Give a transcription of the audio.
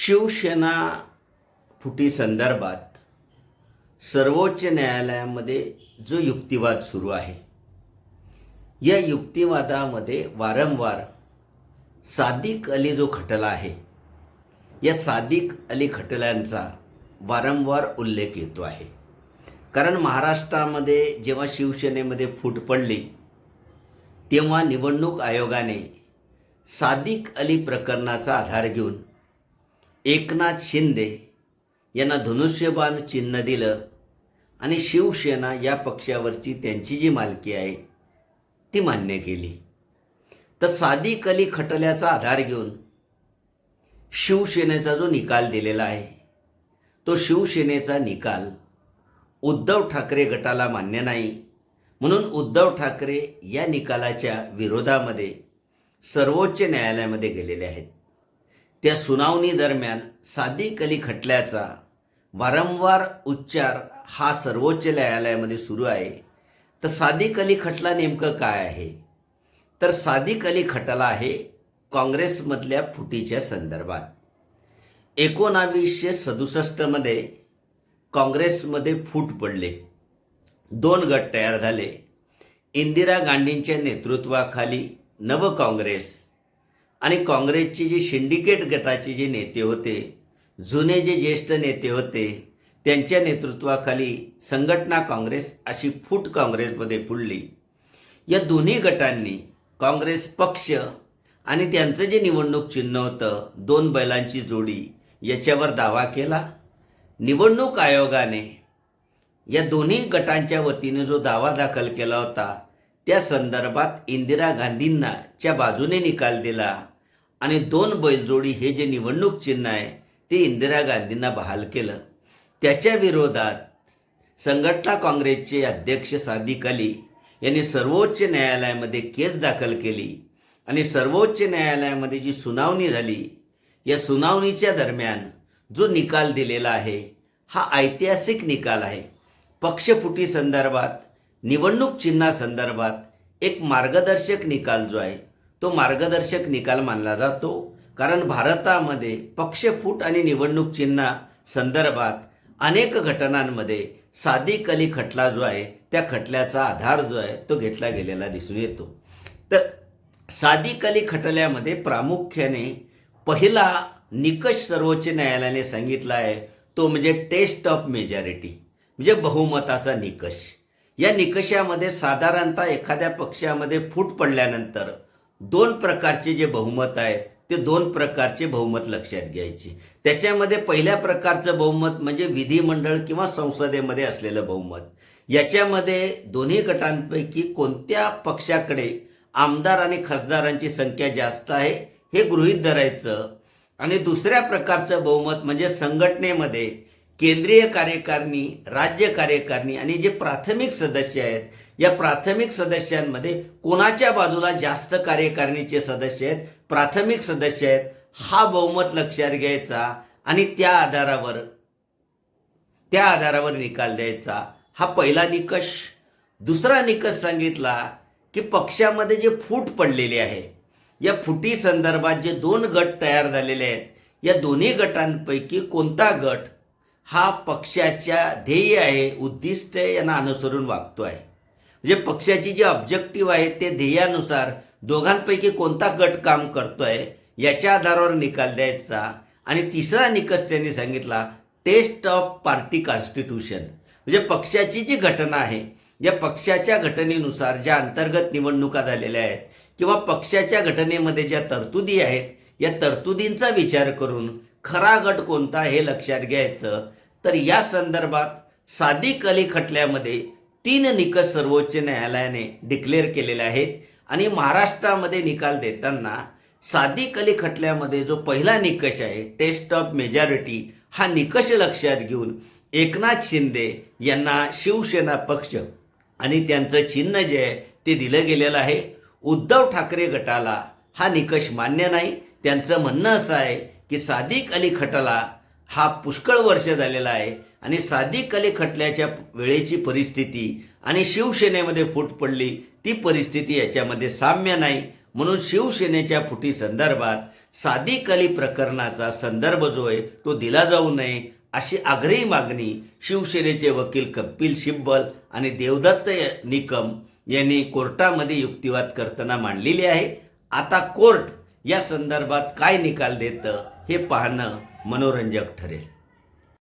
शिवसेना फुटी संदर्भात सर्वोच्च न्यायालयामध्ये जो युक्तिवाद सुरू आहे, या युक्तिवादामध्ये वारंवार सादिक अली जो खटला आहे, या सादिक अली खटल्यांचा वारंवार उल्लेख येतो आहे. कारण महाराष्ट्रामध्ये जेव्हा शिवसेनेमध्ये फूट पडली तेव्हा निवडणूक आयोगाने सादिक अली प्रकरणाचा आधार घेऊन एकनाथ शिंदे यांना धनुष्यबाण चिन्ह दिलं आणि शिवसेना या पक्षावरची त्यांची जी मालकी आहे ती मान्य केली. तर सादिक अली खटल्याचा आधार घेऊन शिवसेनेचा जो निकाल दिलेला आहे, तो शिवसेनेचा निकाल उद्धव ठाकरे गटाला मान्य नाही, म्हणून उद्धव ठाकरे या निकालाच्या विरोधामध्ये सर्वोच्च न्यायालयामध्ये गेलेले आहेत. त्या सुनावणी दरम्यान सादिक अली खटल्याचा वारंवार उच्चार हा सर्वोच्च न्यायालयामध्ये सुरू आहे. तर सादिक अली खटला नेमकं काय आहे? तर सादिक अली खटला आहे काँग्रेसमधल्या फुटीच्या संदर्भात. 1967मध्ये काँग्रेसमध्ये फूट पडले, 2 गट तयार झाले. इंदिरा गांधींच्या नेतृत्वाखाली नव काँग्रेस आणि काँग्रेसचे जे सिंडिकेट गटाचे जे नेते होते, जुने जे ज्येष्ठ नेते होते, त्यांच्या नेतृत्वाखाली संघटना काँग्रेस अशी फूट काँग्रेसमध्ये फुडली. या दोन्ही गटांनी काँग्रेस पक्ष आणि त्यांचं जे निवडणूक चिन्ह होतं 2 बैलांची जोडी, याच्यावर दावा केला. निवडणूक आयोगाने या दोन्ही गटांच्या वतीने जो दावा दाखल केला होता त्या संदर्भात इंदिरा गांधींच्या बाजूने निकाल दिला आणि 2 बैलजोडी हे जे निवडणूक चिन्ह आहे ते इंदिरा गांधींना बहाल केलं. त्याच्या विरोधात संघटना काँग्रेसचे अध्यक्ष सादिक अली यांनी सर्वोच्च न्यायालयामध्ये केस दाखल केली आणि सर्वोच्च न्यायालयामध्ये जी सुनावणी झाली, या सुनावणीच्या दरम्यान जो निकाल दिलेला आहे हा ऐतिहासिक निकाल आहे. पक्षफुटी संदर्भात, निवडणूक चिन्हासंदर्भात एक मार्गदर्शक निकाल जो आहे तो मार्गदर्शक निकाल मानला जातो. कारण भारतामध्ये पक्षफूट आणि निवडणूक चिन्हा संदर्भात अनेक घटनांमध्ये सादिक अली खटला जो आहे त्या खटल्याचा आधार जो आहे तो घेतला गेलेला दिसून येतो. तर सादिक अली खटल्यामध्ये प्रामुख्याने पहिला निकष सर्वोच्च न्यायालयाने सांगितला आहे तो म्हणजे टेस्ट ऑफ मेजॉरिटी, म्हणजे बहुमताचा निकष. या निकषामध्ये साधारणतः एखाद्या पक्षामध्ये फूट पडल्यानंतर 2 प्रकारचे जे बहुमत आहेत ते 2 प्रकारचे बहुमत लक्षात घ्यायचे. त्याच्यामध्ये पहिल्या प्रकारचं बहुमत म्हणजे विधिमंडळ किंवा संसदेमध्ये असलेलं बहुमत. याच्यामध्ये दोन्ही गटांपैकी कोणत्या पक्षाकडे आमदार आणि खासदारांची संख्या जास्त आहे हे गृहीत धरायचं. आणि दुसऱ्या प्रकारचं बहुमत म्हणजे संघटनेमध्ये केंद्रीय कार्यकारिणी, राज्य कार्यकारिणी आणि जे प्राथमिक सदस्य आहेत, या प्राथमिक सदस्यांमध्ये कोणाच्या बाजूला जास्त कार्यकारिणीचे सदस्य आहेत, प्राथमिक सदस्य आहेत, हा बहुमत लक्षात घ्यायचा आणि त्या आधारावर निकाल द्यायचा. हा पहिला निकष. दुसरा निकष सांगितला की पक्षामध्ये जे फूट पडलेली आहे, या फुटी संदर्भात जे 2 गट तयार झालेले आहेत, या दोन्ही गटांपैकी कोणता गट हा पक्षाच्या ध्येय आहे, उद्दिष्ट यांना अनुसरून वागतो आहे, म्हणजे पक्षाची जी ऑब्जेक्टिव्ह आहे ते ध्येयानुसार दोघांपैकी कोणता गट काम करतो आहे याच्या आधारावर निकाल द्यायचा. आणि तिसरा निकष त्यांनी सांगितला टेस्ट ऑफ पार्टी कॉन्स्टिट्यूशन, म्हणजे पक्षाची जी घटना आहे, या पक्षाच्या घटनेनुसार ज्या अंतर्गत निवडणुका झालेल्या आहेत किंवा पक्षाच्या घटनेमध्ये ज्या तरतुदी आहेत, या तरतुदींचा विचार करून खरा गट कोणता हे लक्षात घ्यायचं. तर या संदर्भात सादिक अली खटल्यामध्ये 3 निकष सर्वोच्च न्यायालयाने डिक्लेअर केलेले आहेत. आणि महाराष्ट्रामध्ये निकाल देताना सादिक अली खटल्यामध्ये जो पहिला निकष आहे टेस्ट ऑफ मेजॉरिटी, हा निकष लक्षात घेऊन एकनाथ शिंदे यांना शिवसेना पक्ष आणि त्यांचं चिन्ह जे आहे ते दिलं गेलेलं आहे. उद्धव ठाकरे गटाला हा निकष मान्य नाही. त्यांचं म्हणणं असं आहे की सादिक अली खटला हा पुष्कळ वर्ष झालेला आहे आणि सादिक अली खटल्याच्या वेळेची परिस्थिती आणि शिवसेनेमध्ये फूट पडली ती परिस्थिती याच्यामध्ये साम्य नाही. म्हणून शिवसेनेच्या फुटी संदर्भात सादिक अली प्रकरणाचा संदर्भ जो आहे तो दिला जाऊ नये अशी आग्रही मागणी शिवसेनेचे वकील कपिल सिब्बल आणि देवदत्त निकम यांनी कोर्टामध्ये युक्तिवाद करताना मांडलेली आहे. आता कोर्ट या संदर्भात काय निकाल देतं हे पाहणं मनोरंजक ठरेल.